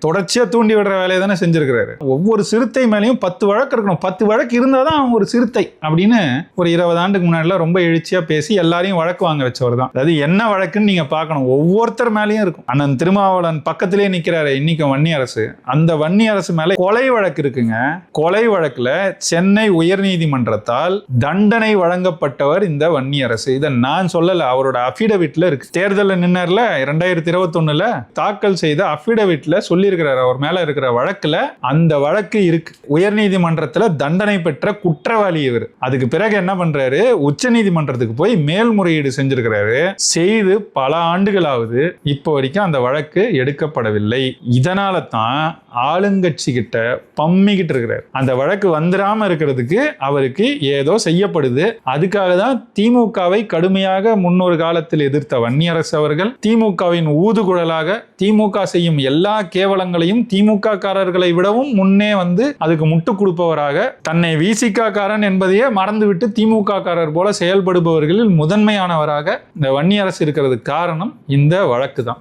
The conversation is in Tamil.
தொடர்ச்சியா தூண்டி விடுற வேலையை தானே செஞ்சிருக்கிறாரு. ஒவ்வொரு சிறுத்தை மேலேயும் 10 வழக்கு இருக்கணும். 10 வழக்கு இருந்தாதான் அவன் ஒரு சிறுத்தை அப்படின்னு ஒரு 20 ஆண்டுக்கு முன்னாடிலாம் ரொம்ப எழுச்சியா பேசி எல்லாரையும் வழக்கு வாங்க வச்சவர் தான். அதாவது என்ன வழக்குன்னு நீங்க பார்க்கணும், ஒவ்வொருத்தர் மேலேயும் இருக்கும். அண்ணன் திருமாவளவன் பக்கத்திலே நிக்கிறாரு இன்னைக்கு வன்னியரசு. அந்த வன்னியரசு மேல கொலை வழக்கு இருக்குங்க. கொலை வழக்குல சென்னை உயர்நீதிமன்றத்தால் தண்டனை வழங்கப்பட்டவர் இந்த வன்னியரசு. இதை நான் சொல்லல, அவரோட அஃபிடவிட்ல இருக்கு. தேர்தலில் நின்னர்ல 2021 தாக்கல் செய்த அஃபிடவிட்ல சொல்லி இருக்கிறார். அவர் மேல இருக்கிற வழக்குல அந்த வழக்கு இருக்கு. உயர்நீதிமன்றத்துல தண்டனை பெற்ற குற்றவாளி இவர். அதுக்கு பிறகு என்ன பண்றாரு, உச்ச நீதிமன்றத்துக்கு போய் மேல்முறையீடு செஞ்சிருக்கிறாரு. செய்து பல ஆண்டுகளாவது இப்போ வரைக்கும் அந்த வழக்கு எடுக்கப்படவில்லை. இதனால தான் ஆளுங்கட்சி கிட்ட பம்மிக்கிட்டு இருக்கிறார். அந்த வழக்கு வந்துடாம இருக்கிறதுக்கு அவருக்கு ஏதோ செய்யப்படுது. அதுக்காக தான் திமுகவை கடுமையாக முன்னொரு காலத்தில் எதிர்த்த வன்னியரசு அவர்கள் திமுகவின் ஊதுகுழலாக திமுக செய்யும் எல்லா கேவலங்களையும் திமுக காரர்களை விடவும் முன்னே வந்து அதுக்கு முட்டு கொடுப்பவராக, தன்னை விசிக காரன் என்பதையே மறந்துவிட்டு திமுக காரர் போல செயல்படுபவர்களில் முதன்மையானவராக இந்த வன்னியரசு இருக்கிறதுக்கு காரணம் இந்த வழக்கு தான்.